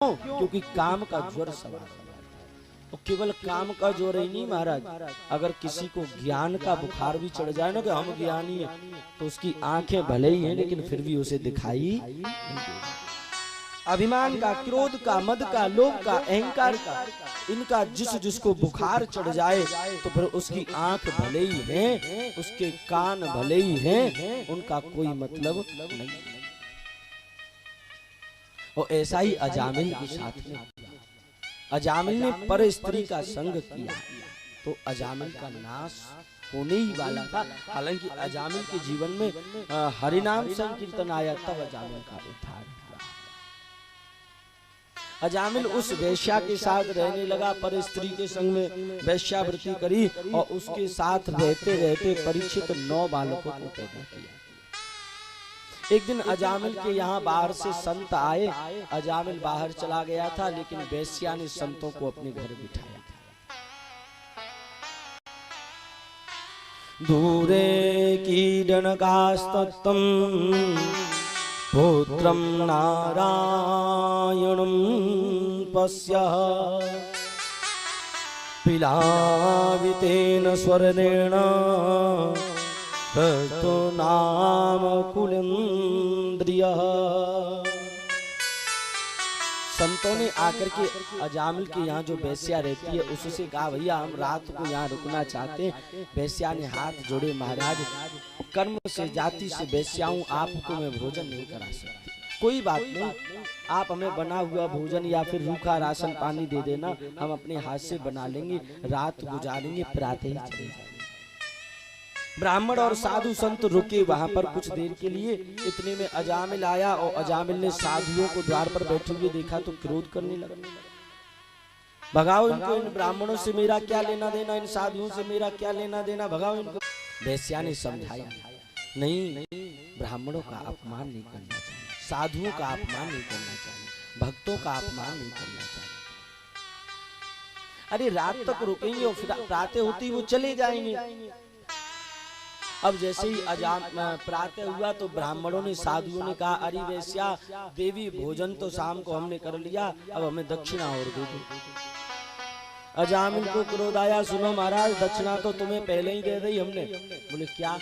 क्योंकि काम का ज्वर सवार हो जाता है। तो केवल काम का ज्वर ही नहीं महाराज, अगर किसी को ज्ञान का बुखार भी चढ़ जाए ना कि हम ज्ञानी हैं, तो उसकी आंखें भले ही हैं लेकिन फिर भी उसे दिखाई नहीं देगा। अभिमान का, क्रोध का, मद का, लोभ का, अहंकार का, इनका जिसको बुखार चढ़ जाए तो फिर उसकी आंख भले ही है, उसके कान भले ही हैं, उनका कोई मतलब नहीं। और ऐसा ही अजामिल के साथ में अजामिल ने पर स्त्री का संग किया तो अजामिल का नाश होने ही वाला था। हालांकि अजामिल के जीवन में हरिनाम संकीर्तन आया तब अजामिल का उद्धार हुआ। अजामिल उस वेश्या के साथ रहने लगा, पर स्त्री के संग में वेश्यावृत्ति करी और उसके साथ रहते रहते परीक्षित 9 बालकों को पैदा किया। एक दिन अजामिल के यहाँ बाहर से संत आए। अजामिल बाहर चला गया था लेकिन वेश्या ने संतों को अपने घर बिठाया था। दूरे कीडनकास्तत्तं पुत्रं नारायणं पश्यः पिलावितेन स्वर्णेन तो नाम कुलेन्द्रियः। संतों ने आकर के अजामिल के यहाँ जो वेश्या रहती है उससे कहा, भैया हम रात को यहाँ रुकना चाहते हैं। वेश्या ने हाथ जोड़े, महाराज कर्म से जाति से वेश्या हूँ, आपको मैं भोजन नहीं करा सकती। कोई बात नहीं, आप हमें बना हुआ भोजन या फिर रूखा राशन पानी दे देना, हम अपने हाथ से बना लेंगे, रात गुजारेंगे, प्रातः ही चले जाएंगे। ब्राह्मण और साधु संत रुके वहां पर कुछ देर के लिए। इतने में अजामिल आया और अजामिल ने साधुओं को द्वार पर बैठे हुए देखा तो क्रोध करने लगा, भगाओ इनको, इन ब्राह्मणों से मेरा क्या लेना देना, इन साधुओं से मेरा क्या लेना देना, भगाओ इनको। वेश्या ने समझाया, नहीं, ब्राह्मणों का अपमान नहीं करना चाहिए, साधुओं का अपमान नहीं करना चाहिए, भक्तों का अपमान नहीं करना चाहिए। अरे रात तक रुकेंगे और फिर प्रातः होती वो चले जाएंगे। अब जैसे ही प्रातः हुआ तो ब्राह्मणों ने, साधुओं ने कहा, अरे वेश्या देवी, भोजन तो शाम को हमने कर लिया, अब हमें दक्षिणा और दे दो। अजामिल को क्रोध आया, सुनो महाराज, दक्षिणा तो तुम्हें पहले ही दे दी हमने। बोले क्या?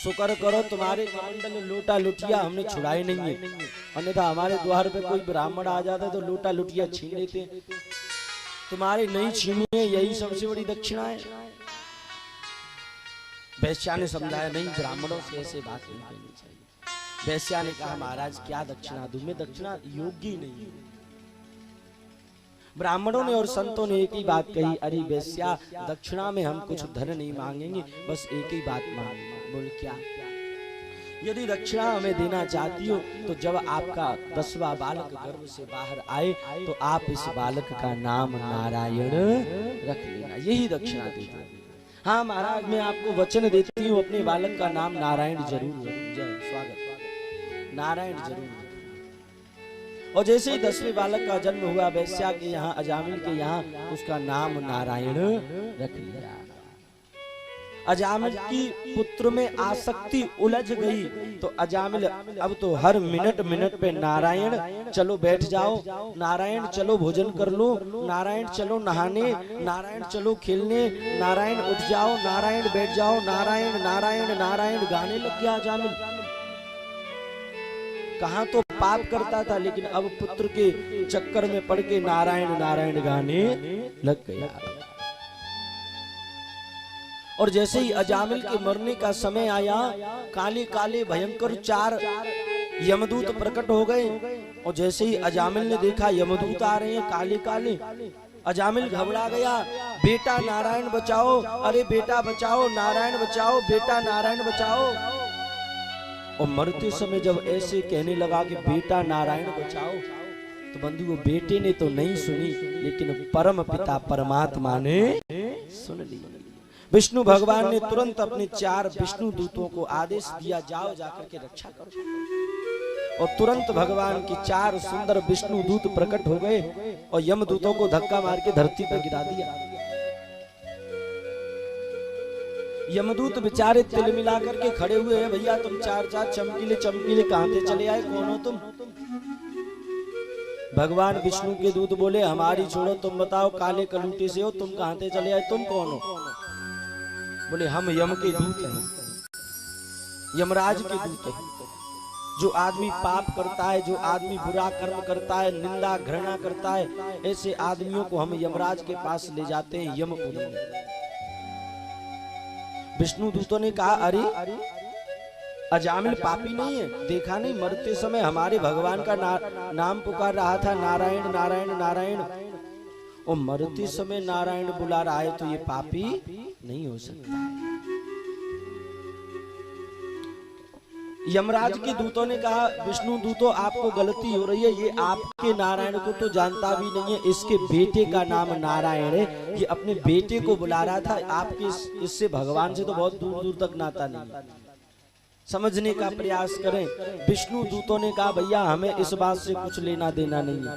शुक्र करो तुम्हारे कमंडल लोटा लुटिया हमने छुड़ाए नहीं है, अन्यथा हमारे द्वार पे कोई ब्राह्मण आ जाता तो लोटा लुटिया छीन लेते, तुम्हारे नहीं छीनी है, यही सबसे बड़ी दक्षिणा है। वेश्या ने समझाया, नहीं, ब्राह्मणों से ऐसे बात नहीं करनी चाहिए। वेश्या ने कहा, महाराज क्या दक्षिणा दूं, मैं दक्षिणा योग्य ही नहीं। ब्राह्मणों ने और संतों ने एक ही बात कही, अरे वेश्या दक्षिणा में हम कुछ धन नहीं मांगेंगे, बस एक ही बात मांगेंगे। बोल क्या? यदि दक्षिणा हमें देना चाहती हो तो जब आपका 10वां बालक गर्भ से बाहर आए तो आप इस बालक का नाम नारायण रख लेना, यही दक्षिणा दे दो। हाँ महाराज, मैं आपको वचन देती हूँ, अपने बालक का नाम नारायण जरूर रखूं। स्वागत, नारायण जरूर रखूं। और जैसे ही 10वें बालक का जन्म हुआ वेश्या के यहाँ, अजामिल के यहाँ, उसका नाम नारायण रख लिया। अजामिल की पुत्र में आसक्ति उलझ गई तो अजामिल अब तो हर मिनट मिनट पे नारायण चलो बैठ जाओ, नारायण चलो भोजन कर लो, नारायण चलो नहाने, नारायण चलो खेलने, नारायण उठ जाओ, नारायण बैठ जाओ, नारायण नारायण नारायण गाने लग गया अजामिल। कहाँ तो पाप करता था लेकिन अब पुत्र के चक्कर में पड़ के नारायण नारायण गाने लग गया। और जैसे ही अजामिल के मरने का समय आया, काले काले भयंकर 4 यमदूत प्रकट हो गए। और जैसे ही अजामिल ने देखा यमदूत आ रहे हैं काले काले, अजामिल घबरा गया, बेटा नारायण बचाओ, अरे बेटा बचाओ, नारायण बचाओ, बेटा नारायण बचाओ। और मरते समय जब ऐसे कहने लगा कि बेटा नारायण बचाओ, तो बंधु वो बेटे ने तो नहीं सुनी लेकिन परम पिता परमात्मा ने सुन ली। विष्णु भगवान ने तुरंत अपने 4 विष्णु दूतों को आदेश दिया, जाओ जाकर के रक्षा करो। और तुरंत भगवान के 4 सुंदर विष्णु दूत प्रकट हो गए और यमदूतों को धक्का मार के धरती पर गिरा दिया। यमदूत बेचारे तिल मिला करके खड़े हुए हैं, भैया तुम 4 चमकीले चमकीले कहां से चले आए, कौन हो तुम? भगवान विष्णु के दूत बोले हमारी छोड़ो, तुम बताओ काले कलूटे से हो, तुम कहां से चले आए, तुम कौन हो? बोले हम यम के दूत हैं, यमराज के दूत हैं। जो आदमी पाप करता है, जो आदमी बुरा कर्म करता है, निंदा घृणा करता है, ऐसे आदमियों को हम यमराज के पास ले जाते हैं यमपुरी में। विष्णु दूतों ने कहा अरे अजामिल पापी नहीं है, देखा नहीं मरते समय हमारे भगवान का नाम पुकार रहा था, नारायण नारायण नारायण, और मरते समय नारायण बुला रहा है, तो ये पापी नहीं हो सकता है। यमराज के दूतों ने कहा विष्णु दूतों आपको गलती हो रही है, ये आपके नारायण को तो जानता भी नहीं है, इसके बेटे का नाम नारायण है, ये अपने बेटे को बुला रहा था, आपके इससे भगवान से तो बहुत दूर दूर तक नाता नहीं है, समझने का प्रयास करें। विष्णु दूतों ने कहा भैया हमें इस बात से कुछ लेना देना नहीं है,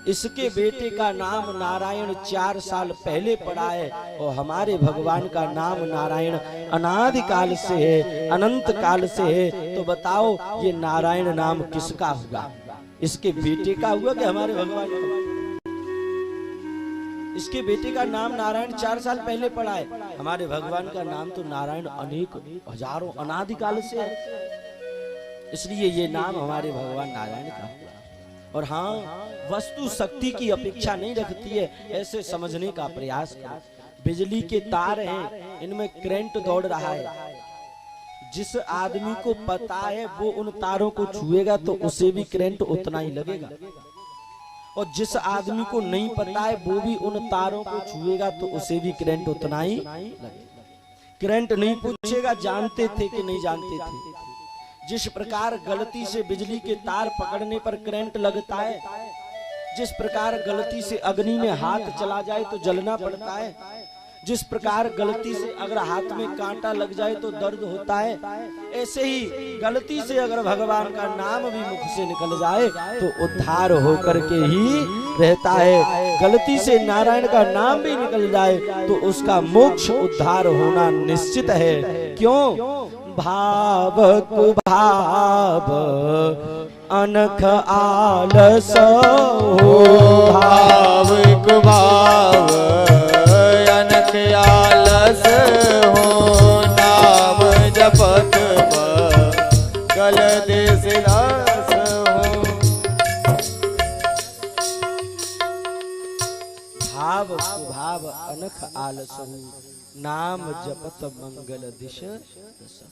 इसके बेटे का नाम नारायण 4 साल पहले पड़ा है, और हमारे भगवान का नाम नारायण अनादि काल से है, अनंत काल से है। तो बताओ ये नारायण नाम किसका हुआ? इसके बेटे का हुआ कि हमारे भगवान का? इसके बेटे का नाम नारायण 4 साल पहले पड़ा है, हमारे भगवान का नाम तो नारायण अनेक हजारों अनादि काल से है, इसलिए ये नाम हमारे भगवान नारायण का हुआ। और हाँ, वस्तु शक्ति की अपेक्षा नहीं रखती है, ऐसे समझने का प्रयास करो। बिजली के तार हैं, इनमें करंट दौड़ रहा है, जिस आदमी को पता है वो उन तारों को छुएगा तो उसे भी करंट उतना ही लगेगा, और जिस आदमी को नहीं पता है वो भी उन तारों को छुएगा तो उसे भी करंट उतना ही लगेगा। करंट नहीं पूछेगा जानते थे कि नहीं जानते थे। जिस प्रकार गलती से बिजली के तार पकड़ने पर करंट लगता है, जिस प्रकार गलती से अग्नि में हाथ चला जाए तो जलना पड़ता है, जिस प्रकार गलती से अगर हाथ में कांटा लग जाए तो दर्द होता है, ऐसे ही गलती से अगर भगवान का नाम भी मुख से निकल जाए तो उद्धार होकर के ही रहता है। गलती से नारायण का नाम भी निकल जाए तो उसका मोक्ष उद्धार होना निश्चित है। क्यों? भाव कुभाव अनख आलस हो, भाव कुभाव अनख आलस हो, नाम जपत गल देश लास हो। भाव कुभाव अनख आलस हो, नाम जपत मंगल दिश दस।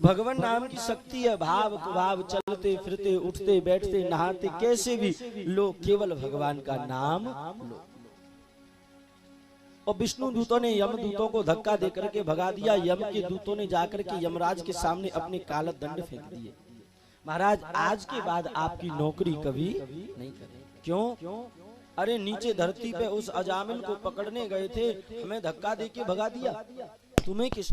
भगवान नाम की शक्ति है। भाव कुभाव चलते फिरते उठते बैठते नहाते कैसे भी लोग केवल भगवान का नाम लो। और विष्णु दूतों ने यम दूतों को धक्का देकर के भगा दिया। यम के दूतों ने जाकर के यमराज के सामने अपने काल दंड फेंक दिए। महाराज आज के बाद आपकी नौकरी कभी नहीं करें। क्यों? अरे नीचे धरती पे उस अजामिल को पकड़ने गए थे, हमें धक्का देके भगा दिया, तुम्हें किस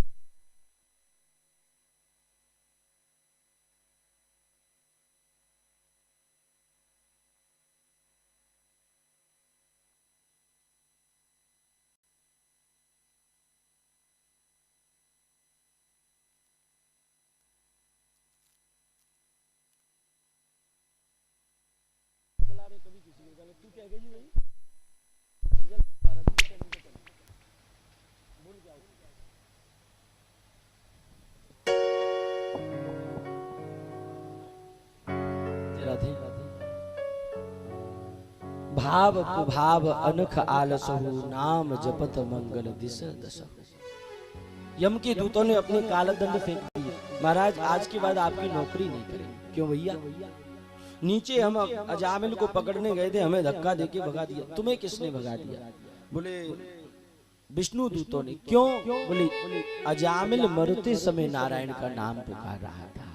तू क्या गई भाई? भाव कुभाव अनख आलस हो, नाम जपत मंगल दिस दस। यम के दूतों ने अपने काल दंड फेंक दिए। महाराज आज के बाद आपकी नौकरी नहीं करेंगे। क्यों भैया? नीचे हम अजामिल को पकड़ने गए थे, हमें धक्का देके भगा दिया, तुम्हें किसने भगा दिया? बोले विष्णु दूतों ने। क्यों? बोले अजामिल मरते समय नारायण का नाम पुकार रहा था,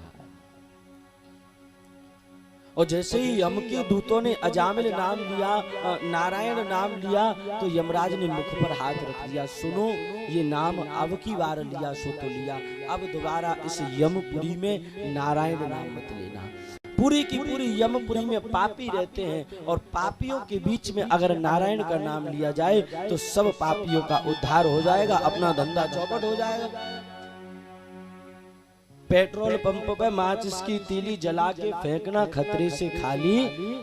और जैसे ही यम के दूतों ने अजामिल नाम लिया, नारायण नाम लिया, तो यमराज ने मुख पर हाथ रख दिया। सुनो, ये नाम अब की बार लिया सो तो लिया, अब दोबारा इस यमपुरी में नारायण नाम मत लेना। पूरी की पूरी यमपुरी में पापी रहते हैं, और पापियों के बीच में अगर नारायण का नाम लिया जाए तो सब पापियों का उद्धार हो जाएगा, अपना धंधा चौपट हो जाएगा। पेट्रोल पंप पे माचिस की तीली जला के फेंकना खतरे से खाली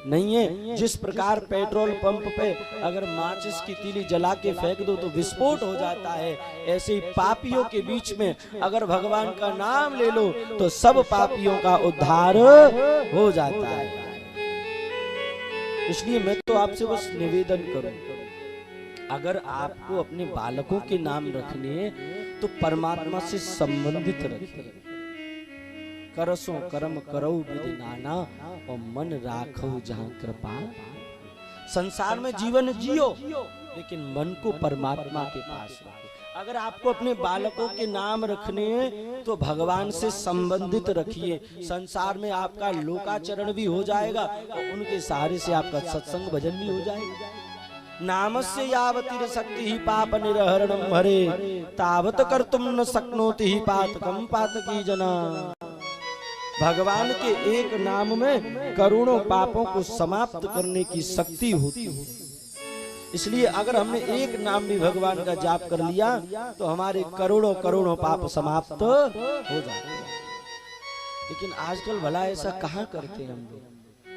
नहीं है। जिस प्रकार पेट्रोल पंप पे अगर माचिस की तीली जला के फेंक दो तो विस्फोट हो जाता है, ऐसे ही पापियों के बीच में अगर भगवान का नाम ले लो तो सब पापियों का उद्धार हो जाता है। इसलिए मैं तो आपसे बस निवेदन करूं, अगर आपको अपने बालकों के नाम रखने हैं तो परमात्मा से संबंधित रखिए। करसो कर्म करो विधि नाना और मन राखो जहां कृपा। संसार में जीवन जियो लेकिन मन को परमात्मा के पास रखो। अगर आपको अपने बालकों के नाम रखने हैं तो भगवान से संबंधित रखिए। संसार में आपका लोकाचरण भी हो जाएगा और उनके सहारे से आपका सत्संग भजन भी हो जाएगा। नामस्य यावतिर शक्ति ही पाप निरहरणम हरे तावत कर्तुम न शक्नोति ही पातकम पातकी जना। भगवान के एक नाम में करोड़ों पापों को समाप्त करने की शक्ति होती है। इसलिए अगर हमने एक नाम भी भगवान का जाप कर लिया तो हमारे करोड़ों करोड़ों पाप समाप्त हो जाते हैं। लेकिन आजकल भला ऐसा कहाँ करते हैं हम लोग।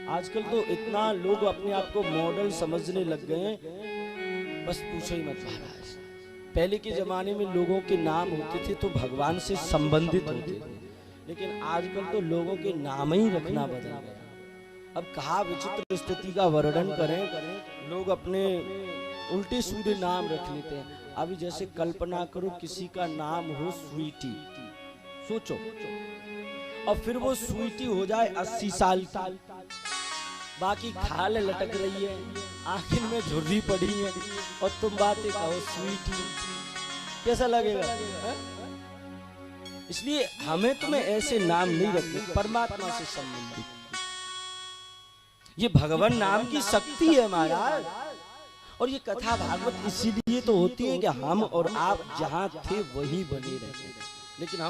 आजकल तो इतना लोग अपने आप को मॉडल समझने लग गए हैं, बस पूछो ही मत महाराज। पहले के जमाने में लोगों के नाम होते थे तो भगवान से संबंधित होते थे, लेकिन आजकल तो लोगों के नाम ही रखना बदल गया। अब कहा विचित्र स्थिति का वर्णन करें, लोग अपने उल्टे सीधे नाम रख लेते हैं। अभी जैसे कल्पना करो किसी का नाम हो स्वीटी, सोचो, और फिर वो स्वीटी हो जाए 80 साल की, बाकी खाल लटक रही है, आखिर में झुर्री पड़ी है और तुम बातें कहो स्वीटी, कैसा लगेगा है? इसलिए हमें तुम्हें ऐसे नाम नहीं रखने, परमात्मा से संबंधित। ये भगवान नाम की शक्ति है महाराज। और ये कथा भागवत इसीलिए तो होती है कि हम और आप जहां थे वहीं बने रहे, लेकिन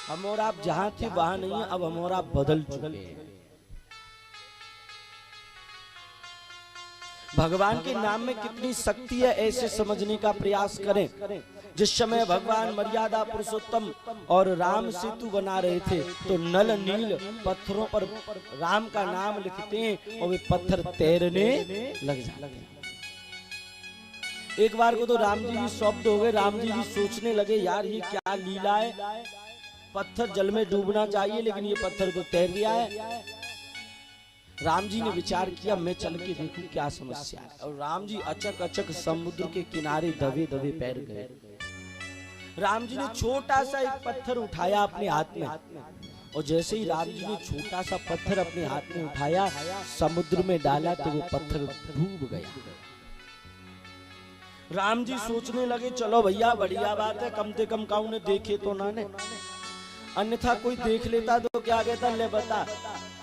हम और आप जहां थे वहां नहीं है, अब हम और आप बदल चुके हैं। भगवान के नाम में कितनी शक्ति है ऐसे समझने का प्रयास करें। जिस समय भगवान मर्यादा पुरुषोत्तम और राम सेतु बना रहे थे तो नल नील पत्थरों पर राम का नाम लिखते हैं और वे पत्थर तैरने लग जाते हैं। एक बार को तो राम जी भी शब्द हो गए, राम जी भी सोचने लगे यार ये क्या लीला है, पत्थर जल में डूबना चाहिए लेकिन ये पत्थर तो तैर गया है। राम जी ने विचार किया मैं चल के देखूं क्या समस्या है, और राम जी अचक अचक समुद्र के किनारे दबे दबे पैर गए। राम जी ने छोटा सा एक पत्थर उठाया अपने हाथ में, और जैसे ही राम जी ने छोटा सा पत्थर अपने हाथ में उठाया समुद्र में डाला तो वो पत्थर डूब गया। राम जी सोचने लगे चलो भैया बढ़िया बात है, कम से कम काऊ ने देखे तो ना ने, अन्यथा कोई देख लेता तो क्या कहता, ले बता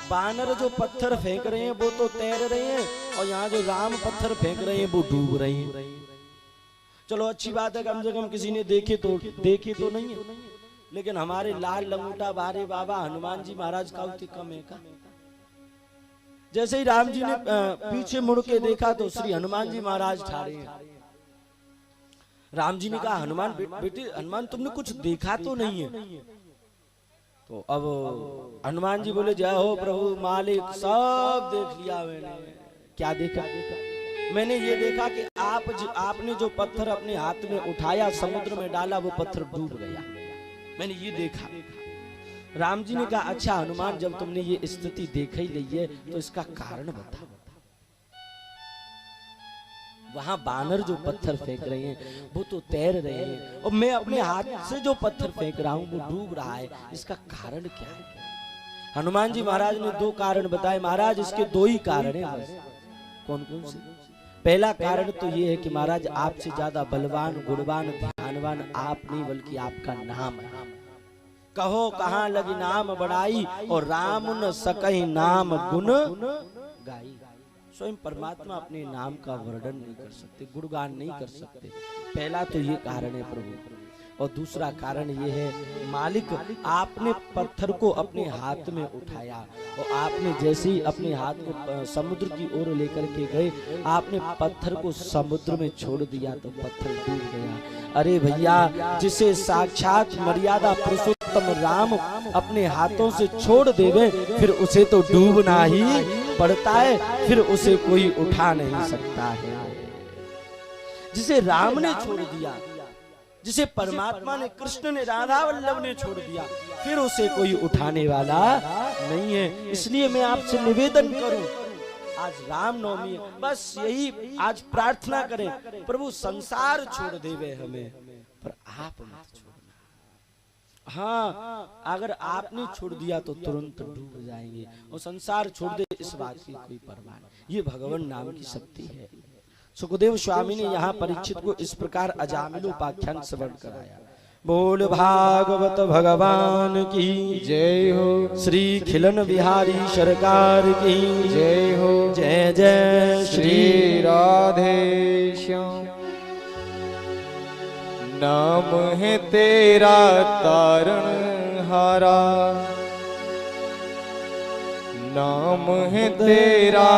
बानर जो पत्थर फेंक रहे हैं वो तो तैर रहे हैं और यहाँ जो राम पत्थर फेंक रहे हैं वो डूब रहे हैं। चलो अच्छी बात है, कम से कम किसी ने देखे तो नहीं है। लेकिन हमारे लाल लंगोटा बारे बाबा हनुमान जी महाराज का कम है का। जैसे ही राम जी ने पीछे मुड़ के देखा तो श्री हनुमान जी महाराज ठाड़े हैं। राम जी ने कहा हनुमान बेटे हनुमान तुमने कुछ देखा तो नहीं है। तो अब हनुमान जी बोले जय हो प्रभु मालिक, सब देख लिया मैंने। क्या देखा? मैंने ये देखा कि आपने जो पत्थर अपने हाथ में उठाया समुद्र में डाला वो पत्थर डूब गया, मैंने ये देखा। राम जी ने कहा अच्छा हनुमान जब तुमने ये स्थिति देख ही ली है तो इसका कारण बता। वहां बानर जो पत्थर फेंक रहे हैं वो तो तैर रहे हैं और मैं अपने हाथ से जो पत्थर फेंक रहा हूं वो डूब रहा है, इसका कारण क्या है? हनुमान जी महाराज ने दो कारण बताए। महाराज इसके दो ही कारण हैं बस। कौन कौन से? पहला कारण तो ये है कि महाराज आपसे ज्यादा बलवान गुणवान ध्यानवान आप नहीं बल्कि आपका नाम है। कहो कहां लगी नाम बढ़ाई और राम न सकहि नाम गुण गाई। स्वयं परमात्मा अपने नाम का वर्णन नहीं कर सकते, गुणगान नहीं कर सकते। पहला तो ये कारण है प्रभु। और दूसरा कारण ये है मालिक आपने पत्थर को अपने हाथ में उठाया और आपने जैसे ही अपने हाथ को समुद्र की ओर लेकर के गए आपने पत्थर को समुद्र में छोड़ दिया तो पत्थर डूब गया। अरे भैया जिसे साक्षात मर्यादा पुरुषोत्तम पुरुषोत्तम राम अपने हाथों से छोड़ देवे फिर उसे तो डूबना ही पड़ता है, फिर उसे कोई उठा नहीं सकता है। जिसे राम ने छोड़ दिया, जिसे परमात्मा ने, कृष्ण ने, राधा वल्लभ ने छोड़ दिया, फिर उसे कोई उठाने वाला नहीं है। इसलिए मैं आपसे निवेदन करूं, आज रामनवमी है, बस यही आज प्रार्थना करें, प्रभु संसार छोड़ देवे हमें, पर आप मत छोड़ना। हाँ, अगर आपने छोड़ दिया तो तुरंत डूब जाएंगे, और संसार छोड़ दे इस बात की कोई परवाह नहीं। ये भगवान नाम की शक्ति है। सुखदेव स्वामी ने यहाँ परीक्षित को इस प्रकार अजामिल उपाख्यान श्रवण कराया। बोल भागवत भगवान की जय हो। श्री खिलन बिहारी सरकार की जय हो। जय जय श्री राधे श्याम। नाम है तेरा तारण हारा, नाम है तेरा